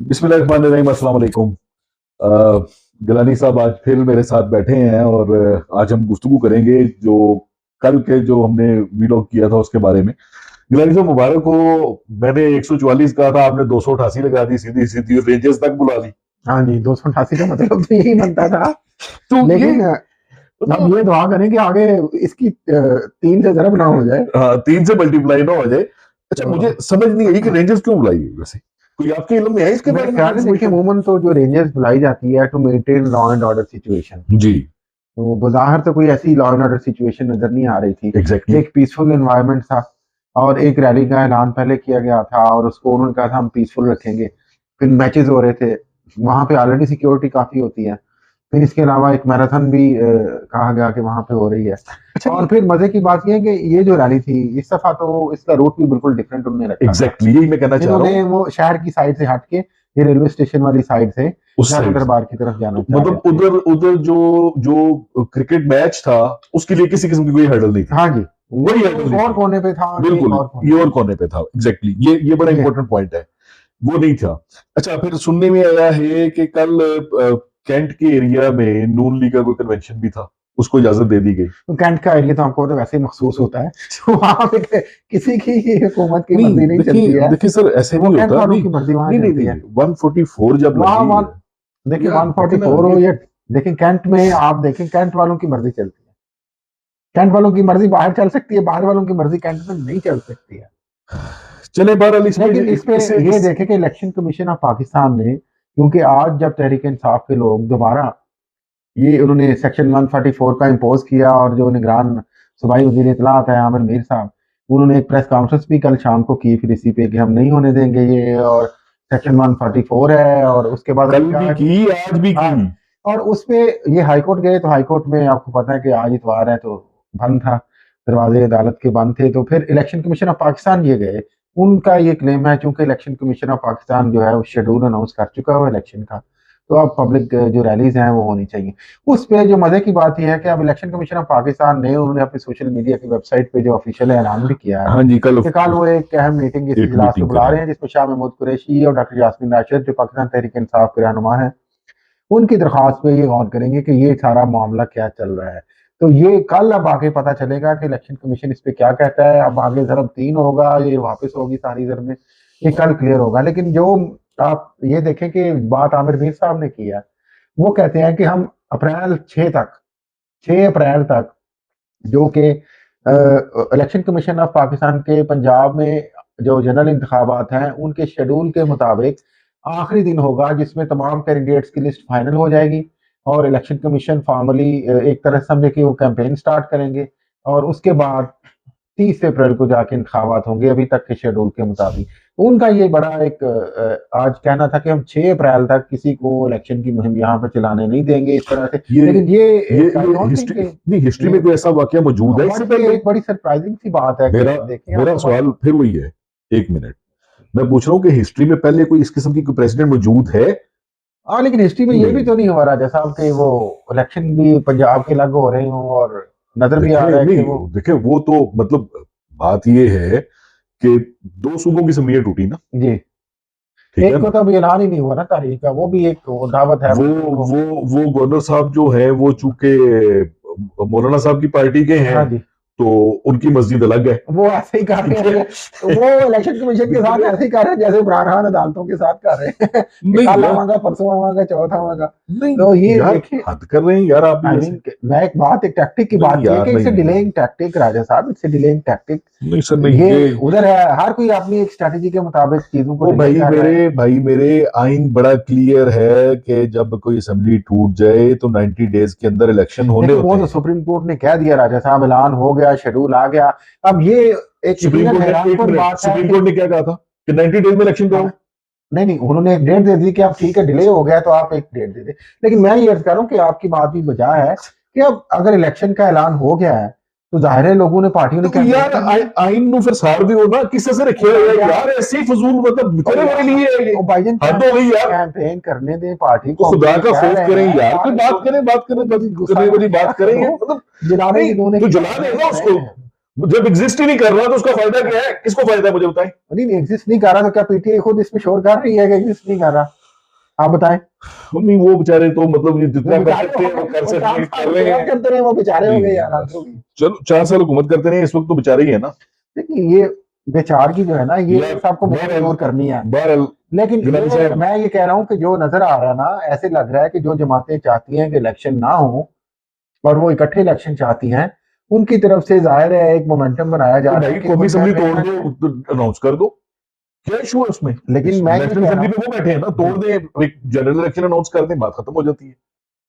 बिस्मिल्लाहिर्रहमानिर्रहीम, अस्सलाम वालेकुम। गिलानी साहब आज फिर मेरे साथ बैठे हैं और आज हम गुफ्तगू करेंगे जो कल के जो हमने वीलॉग किया था उसके बारे में। गिलानी साहब मुबारक हो। मैंने 144 कहा था, आपने 288 लगा दी सीधी सीधी, रेंजर्स तक बुला ली। हाँ जी, 288 का मतलब तो यही बनता था। तो लेकिन ये अब ये दुआ करें कि आगे इसकी 3 से ज़रब ना हो जाए। हाँ, 3 से मल्टीप्लाई ना हो जाए। अच्छा, तो मुझे समझ नहीं आई कि रेंजर्स क्यों बुलाई गई वैसे, कोई आपके इल्म में है इसके मेरे बारे में ख्याल कुछ? से देखिए, अमूमन तो जो रेंजर्स बुलाई जाती है to maintain law and order situation. जी, तो बज़ाहिर तो कोई ऐसी लॉ एंड ऑर्डर सिचुएशन नज़र नहीं आ रही थी। एग्जैक्टली। एक पीसफुल एनवायरनमेंट था और एक रैली का ऐलान पहले किया गया था और उसको उन्होंने कहा था हम पीसफुल रखेंगे। फिर मैचेस हो रहे थे, वहाँ पे ऑलरेडी सिक्योरिटी काफ़ी होती है। फिर इसके अलावा एक मैराथन भी कहा गया कि वहाँ पे हो रही है। अच्छा, और फिर मजे की बात यह है कि ये जो रैली थी इस दफा तो इसका रूट भी बिल्कुल डिफरेंट उन्होंने रखा था। एग्जैक्टली यही मैं कहना चाह रहा इन्होंने हूँ। वो शहर की साइड से हट के ये रेलवे स्टेशन वाली साइड से उस जाना साइड से दरबार की तरफ जाना चाह रहे मतलब थे। उधर उधर जो जो क्रिकेट मैच था उसके लिए किसी किस्म की कोई हर्डल नहीं थी। हाँ जी, कोई हर्डल नहीं और थी, कोने पे था और एक बिल्कुल और कोने ये पे और था। कोने पे था। एग्जैक्टली ये बड़ा ठीक है। इंपॉर्टेंट पॉइंट है, वो नहीं था। अच्छा, फिर सुनने में आया है कि कल कैंट के एरिया में नून लीग का कोई कन्वेंशन भी था, उसको इजाजत दे दी गई। तो कैंट का एरिया तो हमको तो वैसे ही महसूस होता है। तो वहाँ पे किसी की हुकूमत की नहीं, मर्जी नहीं चलती देखिए है। देखिए सर, ऐसे वो नहीं कैंट होता। वालों नहीं की मर्जी वहाँ नहीं नहीं चलती है। नहीं 144 जब वहाँ लगी वहाँ है देखिए यार, देखे ना 144 हो ये। या देखें कैंट में, आप देखें कैंट वालों की मर्जी चलती है। कैंट वालों की मर्जी बाहर चल सकती है, बाहर वालों की मर्जी कैंट में नहीं चल सकती है। चले बहरहाल लेकिन इस पे इसे ये देखें कि इलेक्शन कमीशन ऑफ पाकिस्तान ने, क्योंकि आज जब तहरीक इंसाफ के लोग दोबारा ये उन्होंने सेक्शन 144 का इम्पोज किया और जो निगरान सूबाई वजीर इत्तलात है आमिर मीर साहब, उन्होंने एक प्रेस कॉन्फ्रेंस भी कल शाम को की फिर इसी पे कि हम नहीं होने देंगे ये, और सेक्शन 144 है। और उसके बाद कल भी की, आज भी हाँ, की। और उस पे ये हाईकोर्ट गए तो हाईकोर्ट में आपको पता है कि आज इतवार है तो बंद था, दरवाजे अदालत के बंद थे। तो फिर इलेक्शन कमीशन ऑफ पाकिस्तान ये गए। उनका ये क्लेम है चूंकि इलेक्शन कमीशन ऑफ पाकिस्तान जो है वो शेड्यूल अनाउंस कर चुका है इलेक्शन का, तो अब पब्लिक जो रैलीज हैं वो होनी चाहिए। उस पे जो मजे की बात यह है कि अब इलेक्शन कमीशन ऑफ पाकिस्तान ने उन्होंने अपनी सोशल मीडिया की वेबसाइट पे जो ऑफिशियल ऐलान भी किया है हाँ जी, कल कि कल वो एक अहम मीटिंग इस एक इजलास को मीटिंग बुला रहे करेंगे। हैं जिसमें शाह महमूद कुरैशी और डॉक्टर यास्मीन राशिद जो पाकिस्तान तहरीक इंसाफ के रहनुमा है उनकी दरख्वास्त पे ये गौर करेंगे कि ये सारा मामला क्या चल रहा है। तो ये कल अब आगे पता चलेगा कि इलेक्शन कमीशन इस पे क्या कहता है। अब आगे ज़रब 3 होगा, ये वापस होगी सारी ज़र में, ये कल क्लियर होगा। लेकिन जो आप ये देखें कि बात आमिर मीर साहब ने की है, वो कहते हैं कि हम अप्रैल 6 तक, 6 अप्रैल तक, जो कि इलेक्शन कमीशन ऑफ पाकिस्तान के पंजाब में जो जनरल इंतखाबात हैं उनके शेड्यूल के मुताबिक आखिरी दिन होगा जिसमें तमाम कैंडिडेट्स की लिस्ट फाइनल हो जाएगी और इलेक्शन कमीशन फॉर्मली एक तरह से समझे कि वो कैंपेन स्टार्ट करेंगे और उसके बाद 30 अप्रैल को जाके इंतखाबात होंगे अभी तक के शेड्यूल के मुताबिक। उनका ये बड़ा एक आज कहना था कि हम 6 अप्रैल तक किसी को इलेक्शन की मुहिम यहाँ पर चलाने नहीं देंगे इस तरह से। लेकिन ये हिस्ट्री नहीं, हिस्ट्री में कोई ऐसा वाकया मौजूद है इससे पहले? एक बड़ी सरप्राइजिंग सी बात है कि मेरा देखिए मेरा आपको सवाल फिर वही है, एक मिनट। मैं पूछ रहा हूँ कि हिस्ट्री में पहले कोई इस किस्म की कोई प्रेसिडेंट मौजूद है? हाँ, लेकिन हिस्ट्री में ये भी तो नहीं हो रहा जैसा कि वो इलेक्शन भी पंजाब के अलग हो रहे हों और नजर भी आ देखे रहा है कि नहीं, वो देखे वो तो मतलब बात ये है कि दो सूबों की असेंबलियां टूटी ना, जी, ठीक है एक को ना। तो अभी ऐलान ही नहीं हुआ ना तारीख का, वो भी एक वो दावत है वो उनको। वो गवर्नर साहब जो है वो चूंकि मौलाना साहब की पार्टी के हैं, हाँ जी, तो उनकी मस्जिद अलग है। वो ऐसे ही कर रहे हैं, वो इलेक्शन कमीशन के साथ ऐसे ही कर रहे हैं जैसे इमरान खान अदालतों के साथ कर रहे हैं कि नहीं कल यार, आवागा परसों आवागा चौथ आवागा। तो नहीं ये यार, देखिए, हद कर रहे हैं यार आप भी आई वैसे। मीन मैं एक बात, एक टैक्टिक की नहीं बात की है यार, कि नहीं इट्स नहीं नहीं, डिलेइंग टैक्टिक राजा साहब, इट्स डिलेइंग टैक्टिक। नहीं सर, नहीं ये ये उधर है, हर कोई अपनी एक स्ट्रेटजी के मुताबिक चीजों को ओ डिले कर रहा है। भाई मेरे आइन बड़ा क्लियर है कि जब कोई असेंबली टूट जाए तो 90 डेज के अंदर इलेक्शन होने देखिए वो होते तो हैं। सुप्रीम कोर्ट ने कह दिया राजा साहब, ऐलान हो गया, शेड्यूल आ गया। अब ये एक सुप्रीम यकीनन कोर्ट ने, एक हैरानकुन मिनट, बात है सुप्रीम कि कोर्ट ने क्या कहा था कि 90 डेज में इलेक्शन करो। हाँ, नहीं नहीं, उन्होंने एक डेट दे दी कि अब ठीक है डिले हो गया तो आप एक डेट दे दें। लेकिन मैं ये अर्ज कर रहा हूँ कि आपकी बात भी बजा है कि अब अगर इलेक्शन का ऐलान हो गया है तो जाहिर है लोगों ने, पार्टियों ने तो यार आइन नु फिर सार दियो ना, किस से रखे हुए यार, ऐसे ही फजूल मतलब तेरे मेरे लिए है ये। भाईजान हद हो गई यार, कैंपेन करने दें पार्टी तो को, हम खुदा तो ये का कह खौफ रहे करें हैं यार, कोई यार, बात करें, बात तो करने कभी गुस्सा करने वाली बात मत करेंगे करो, मतलब। जलाने नहीं की दोनों तो की जला बात दे नहीं ना कर उसको, रहे हैं। जब एग्जिस्ट ही नहीं कर रहा तो उसका फायदा क्या है, किसको फायदा है मुझे बताएं। नहीं एग्जिस्ट नहीं कर रहा तो क्या पीटीआई खुद इसमें शोर कर रही है कि एग्जिस्ट नहीं कर रहा? आप बताएं। नहीं वो बेचारे तो मतलब ये वो जितना कर बेचारे सकते हैं वो कर वो सकते 4 हैं, साल कर रहे हुकूमत हैं। करते रहे, वो बेचारे हो गए नहीं यार, हद हो गई। चलो 4 साल हुकूमत करते रहे, इस वक्त तो बेचारे ही है ना देखिए ये बेचार की जो है ना, ये यार। सबको मुझे बहरहाल दूर करनी है। बहरहाल लेकिन गिलानी ये साहब, मैं ये कह रहा हूँ कि जो नजर आ रहा है ना, ऐसे लग रहा है कि जो जमातें चाहती हैं कि इलेक्शन ना हो और वो इकट्ठे इलेक्शन चाहती हैं, उनकी तरफ से जाहिर है एक मोमेंटम बनाया जा तो रहा है भाई कि कौमी कोई असेंबली कैंपेन तोड़ ना दो करें। तो अनाउंस कर दो, क्या इशू है उसमें। लेकिन मैं ये नेशनल कह रहा असेंबली हूँ पे वो बैठे हैं ना, तोड़ दे, एक जनरल इलेक्शन अनाउंस कर दे, बात खत्म हो जाती है।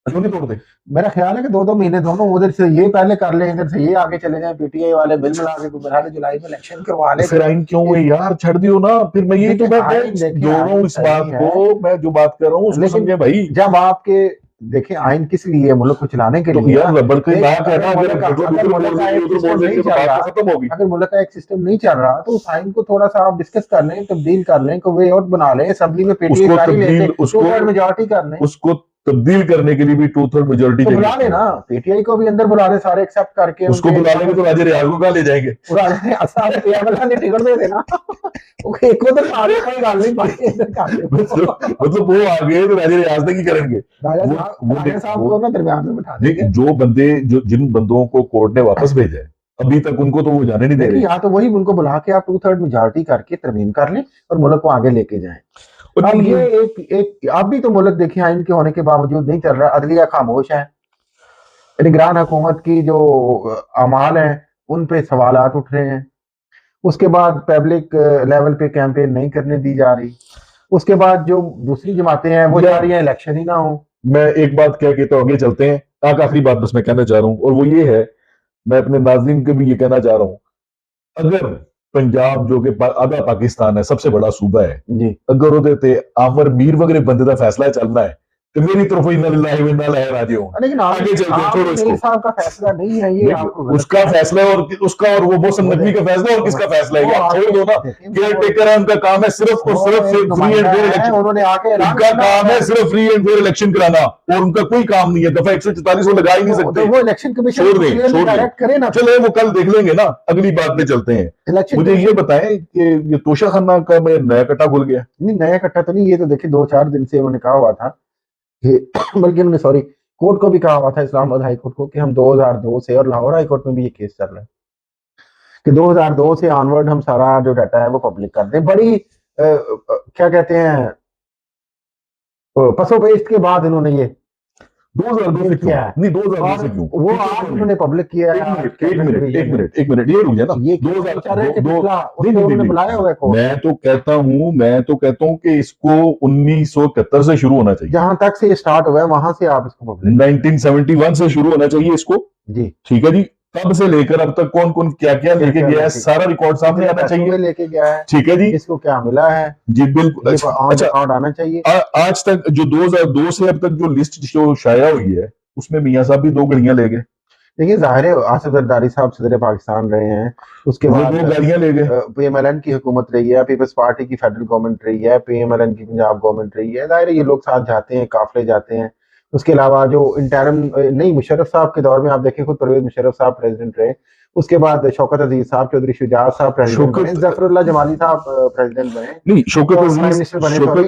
क्यों नहीं तोड़ते। मेरा ख्याल है कि 2-2 महीने दोनों उधर से ये पहले कर लें, इधर से ये आगे चले जाएं, पीटीआई वाले मिल मिला के मेरा जुलाई में इलेक्शन करवा तो ले। फिर आइन क्यों है यार, छड़ दियो ना फिर। मैं यही तो मैं देखिए जोड़ रहा हूँ आइन इस सही बात है, को, मैं जो बात कर रहा हूँ उसको लेकिन समझे भाई। जब आपके देखिए आइन किस लिए, मुल्क को चलाने के तो लिए यार ना। रबड़ की एक बात है ना, अगर मतलब अगर उधर मुल्क बोल का देंगे एक उधर बोल सिस्टम नहीं देंगे तो चल बात रहा, तो खत्म होगी। अगर मुल्क का एक सिस्टम नहीं चल रहा तो उस आइन को थोड़ा सा आप डिस्कस कर लें, तब्दील कर लें, कोई वे आउट बना लें, असेंबली में पीटीआई उसको सारी लेके तब्दील उसको 2/3 मेजोरिटी कर लें। उसको तब्दील करने के लिए भी 2/3 मेजोरिटी तो चाहिए बुला उसके लेना, अंदर। पीटीआई को भी अंदर बुला ले, सारे एक्सेप्ट करके उसको उनके बुला लेंगे तो राजे रियाज को कहाँ ले जाएंगे। टिकट दे देना। एक उधर खा ले, कोई गल नहीं, बाकी इधर खा ले। मतलब वो आ गए तो राजे रियाज तक ही करेंगे। राजा साहब वो को ना दरमियान में बिठा नहीं, देंगे। जो बंदे जो जिन बंदों को कोर्ट ने वापस भेजा है अभी तक उनको तो वो जाने नहीं दे देखिए रहे। यहाँ तो वही उनको बुला के आप 2/3 मेजोरिटी करके तरमीम कर लें और मुल्क को आगे लेके जाएं। और अब नहीं, ये एक अब भी तो मुल्क देखिए आइन के होने के बावजूद नहीं चल रहा, अदलिया खामोश है, निगरान हुकूमत की जो अमाल है उन पे सवालात उठ रहे हैं। उसके बाद पब्लिक लेवल पे कैंपेन नहीं करने दी जा रही। उसके बाद जो दूसरी जमातें हैं वो चाह रही हैं इलेक्शन ही ना हो। मैं एक बात कह के तो आगे चलते हैं। आखिरी बात बस मैं कहना चाह रहा हूँ और वो ये है, मैं अपने नाज़रीन को भी ये कहना चाह रहा हूँ, अगर पंजाब जो कि आधा पाकिस्तान है, सबसे बड़ा सूबा है, जी अगर ਉਹਦੇ ਤੇ आमर मीर वगैरह बंदे का फैसला चलना है तो मेरी तरफ इन्ना लिल्लाहि व इन्ना इलैहि राजिऊन। लेकिन आगे चलते हैं, छोड़ो इसको। मीर साहब का फैसला नहीं है ये, नहीं, आपको गलत उसका फैसला है और उसका और वो मोहसिन नकवी का फैसला है और किसका फैसला है, आप छोड़ दो ना। केयर टेकर है, उनका काम है सिर्फ और सिर्फ फ्री एंड फेयर इलेक्शन। उन्होंने आके उनका काम है सिर्फ फ्री एंड फेयर इलेक्शन कराना और उनका कोई काम नहीं है। दफा 144 वो लगा ही नहीं सकते। वो इलेक्शन कमीशन छोड़ दें डायरेक्ट करे ना। चले वो कल देख लेंगे ना, अगली बात पे चलते हैं। मुझे ये बताएं कि ये तोशा खाना का मैं नया कट्टा खुल गया। नहीं नया कट्टा तो नहीं, ये तो देखिए 2-4 दिन से उन्होंने कहा हुआ था कि बल्कि उन्होंने सॉरी कोर्ट को भी कहा हुआ था, इस्लामाबाद हाई कोर्ट को, कि हम 2002 से, और लाहौर हाई कोर्ट में भी ये केस चल रहा है कि 2002 से ऑनवर्ड हम सारा जो डाटा है वो पब्लिक कर दें। बड़ी क्या कहते हैं, पसोपेश के बाद इन्होंने ये 2002 से क्यों नहीं, 2002 से क्यों वो आज उन्होंने पब्लिक किया है। एक मिनट ये रुक जाए ना। ये 2002 बुलाया हुआ है कोर्ट। मैं तो कहता हूँ कि इसको 1971 से शुरू होना चाहिए। जहां तक से ये स्टार्ट हुआ है वहां से आप इसको पब्लिक 1971 से शुरू होना चाहिए इसको जी। ठीक है जी, तब से लेकर अब तक कौन कौन क्या क्या लेके गया है सारा रिकॉर्ड सामने आना चाहिए। लेके गया है ठीक है जी, इसको क्या मिला है जी बिल्कुल। अच्छा आना चाहिए। आज तक जो 2002 से अब तक जो लिस्ट जो शाया हुई है उसमें मियां साहब भी 2 घड़ियां ले गए। देखिए जाहिर है आसिफ जरदारी साहब सदर पाकिस्तान रहे हैं, उसके बाद 2 गाड़ियां ले गए। पीएमएलएन की हुकूमत रही है, पीपल्स पार्टी की फेडरल गवर्नमेंट रही है, पीएमएलएन की पंजाब गवर्नमेंट रही है। जाहिर है ये लोग साथ जाते हैं, काफले जाते हैं। उसके अलावा जो इंटरम नहीं, मुशर्रफ साहब के दौर में आप देखें, खुद परवेज मुशर्रफ साहब प्रेसिडेंट रहे। उसके बाद शौकत अजीज साहब, चौधरी शुजात साहब प्रेसिडेंट बने, जफरुल्लाह जमाली साहब प्रेसिडेंट बने। नहीं,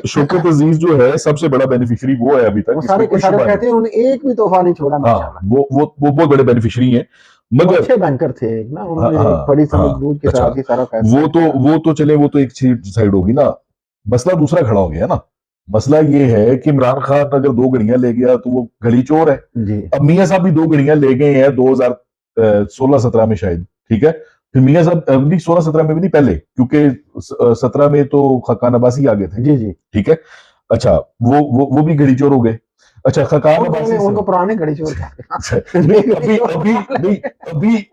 शौकत अजीज जो है सबसे बड़ा बेनिफिशियरी वो है अभी तक। वो सारे के सारे कहते हैं उन्होंने एक भी तोहफा नहीं छोड़ा माशाल्लाह। वो बहुत बड़े बेनिफिशियरी हैं, मगर अच्छे बैंकर थे ना, उन्होंने बड़ी समझबूझ के साथ ही सारा फैसला। वो तो चले, वो तो एक साइड होगी ना। मसला दूसरा खड़ा हो गया ना। मसला ये है कि इमरान खान अगर 2 घड़ियां ले गया तो वो घड़ी चोर है जी। अब मियां साहब भी 2 घड़ियां ले गए हैं 2016-17 में शायद, ठीक है। फिर मियां साहब नहीं 16-17 में भी नहीं, पहले, क्योंकि 17 में तो खकान अब्बासी आ गए थे। जी जी ठीक है। अच्छा वो भी घड़ी चोर हो गए। अच्छा खकान अब्बासी उनको पुराने घड़ी चोर अभी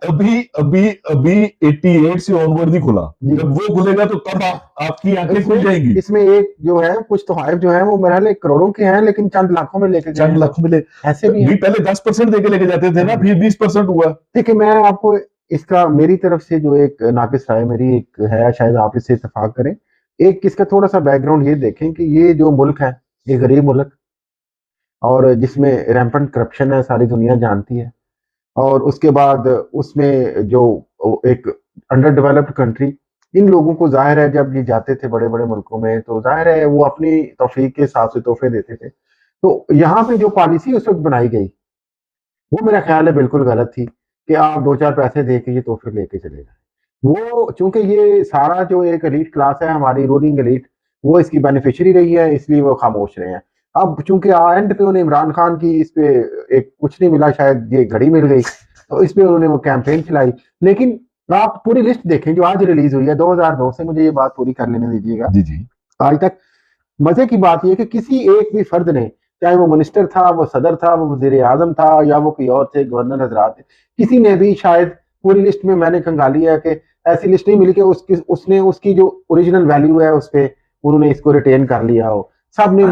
अभी नहीं अभी 88 से ऑनवर्ड ही खुला। जब वो खुलेगा तो तब आपकी आंखें खुल जाएंगी। इसमें एक जो है कुछ तोहाइफ जो है वो मेरे ख्याल करोड़ों के हैं, लेकिन चंद लाखों में लेके चंद लाखों में ऐसे भी पहले 10% देके लेके जाते थे ना, फिर 20% हुआ। देखिए मैं आपको इसका मेरी तरफ से जो एक नाकिस राय मेरी एक है, शायद आप इससे इत्तेफाक करें। एक इसका थोड़ा सा बैकग्राउंड ये देखें कि ये जो मुल्क है ये गरीब मुल्क और जिसमें रैम्पेंट करप्शन है, सारी दुनिया जानती है। और उसके बाद उसमें जो एक अंडर डेवलप्ड कंट्री, इन लोगों को जाहिर है जब ये जाते थे बड़े बड़े मुल्कों में तो जाहिर है वो अपनी तौफीक के हिसाब से तोहफे देते थे। तो यहाँ पे जो पॉलिसी उस वक्त बनाई गई वो मेरा ख्याल है बिल्कुल गलत थी कि आप 2-4 पैसे दे के ये तोहफ़े लेके चले जाएँ। वो चूँकि ये सारा जो एक एलीट क्लास है हमारी रूलिंग एलीट, वो इसकी बेनिफिशियरी रही है इसलिए वो खामोश रहे हैं। अब चूँकि एंड पे उन्हें इमरान खान की इस पे एक कुछ नहीं मिला शायद ये घड़ी मिल गई, तो इस पे उन्होंने वो कैंपेन चलाई। लेकिन आप पूरी लिस्ट देखें जो आज रिलीज़ हुई है 2002 से, मुझे ये बात पूरी कर लेने दीजिएगा। जी, जी। आज तक मजे की बात ये है कि किसी एक भी फर्द ने, चाहे वो मिनिस्टर था, वो सदर था, वो वज़ीर-ए-आज़म था या वो कोई और थे, गवर्नर हज़रात थे, किसी ने भी शायद पूरी लिस्ट में मैंने खंगाली है कि ऐसी लिस्ट नहीं मिली कि उसने उसकी जो ओरिजिनल वैल्यू है उस पे उन्होंने इसको रिटेन कर लिया हो। सब ने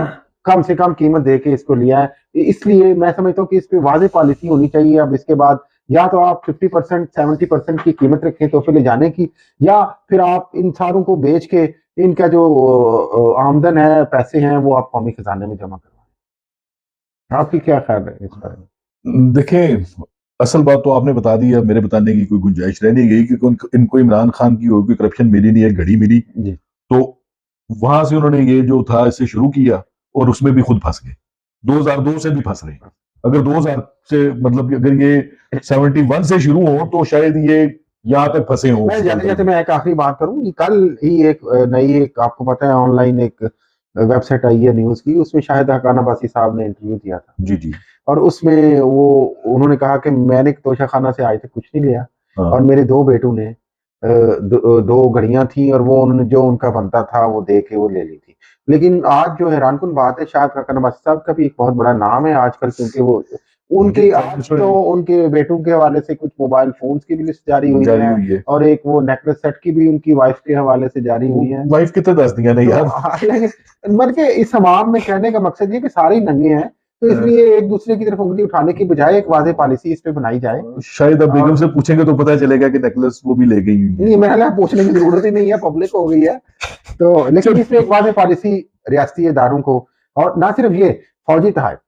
कम से कम कीमत दे के इसको लिया है। इसलिए मैं समझता हूँ कि इस पे वाज़ेह पॉलिसी होनी चाहिए अब इसके बाद, या तो आप 50% 70% की कीमत रखें तोहफ़े ले जाने की, या फिर आप इन सारों को बेच के इनका जो आमदन है, पैसे हैं, वो आप कौमी खजाने में जमा करवाएँ। आपकी क्या ख्याल है इस बारे में? देखें, असल बात तो आपने बता दी है, मेरे बताने की कोई गुंजाइश रह नहीं गई क्योंकि इनको इमरान खान की और कोई करप्शन मिली नहीं है, घड़ी मिली। जी। तो वहां से उन्होंने ये जो था इसे शुरू किया और उसमें भी खुद फंस गए। 2002 से भी फंस रहे हैं। अगर 2000 से मतलब अगर ये 71 से शुरू हो तो शायद ये यहाँ तक फंसे हो। मैं जाते-जाते मैं एक आखिरी बात करूँ, कल ही एक नई एक आपको पता है ऑनलाइन एक वेबसाइट आई है न्यूज़ की, उसमें शाहिद हक़ान अब्बासी साहब ने इंटरव्यू दिया था। जी, जी। और उसमें वो उन्होंने कहा कि मैंने तोशाखाना से आज तक कुछ नहीं लिया हाँ। और मेरे 2 बेटों ने 2 घड़ियाँ थी और वो उन्होंने जो उनका बनता था वो दे के वो ले ली थी। लेकिन आज जो हैरानकुन बात है, शाहिद हक़ान अब्बासी साहब का भी एक बहुत बड़ा नाम है आजकल, क्योंकि वो उनके आज तो उनके बेटों के हवाले से कुछ मोबाइल फ़ोन्स की भी लिस्ट जारी हुई है और एक वो नेकलेस सेट की भी उनकी वाइफ़ के हवाले से जारी हुई है। वाइफ कितने दस दिया नहीं यार। मतलब कि इस तमाम में कहने का मकसद ये कि सारे ही नंगे हैं, तो इसलिए एक दूसरे की तरफ उंगली उठाने की बजाय एक वाज़ेह पॉलिसी इस पे बनाई जाए। शायद अब बेगम से पूछेंगे तो पता चलेगा कि नेकलेस वो भी ले गई हुई है। नहीं, मेरा ख्याल पूछने की ज़रूरत ही नहीं है, पब्लिक हो गई है। तो लेकिन इसमें एक वाज़ेह पॉलिसी रियासती इदारों को, और ना सिर्फ ये, फौजी तहफ़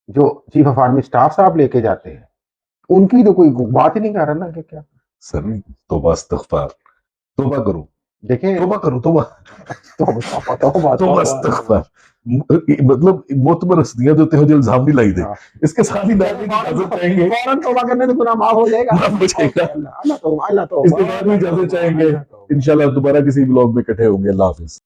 जो चीफ ऑफ आर्मी स्टाफ साहब लेके जाते हैं, उनकी तो कोई बात ही नहीं कर रहा ना कि क्या। सर तौबा इस्तग़फ़ार, तौबा करो, देखें तौबा करो, तौबा तौबा इस्तग़फ़ार। मतलब मोतबर हस्तियां जो तेहो इल्जाम नहीं लाई दे, इसके साथ ही डालने की इजाजत चाहेंगे। फौरन तौबा करने से गुनाह माफ हो जाएगा। माफ हो जाएगा। अल्लाह तौबा, अल्लाह तौबा। इसके बाद भी इजाजत चाहेंगे। इंशाल्लाह दोबारा किसी ब्लॉग में इकट्ठे होंगे। अल्लाह हाफ़िज़।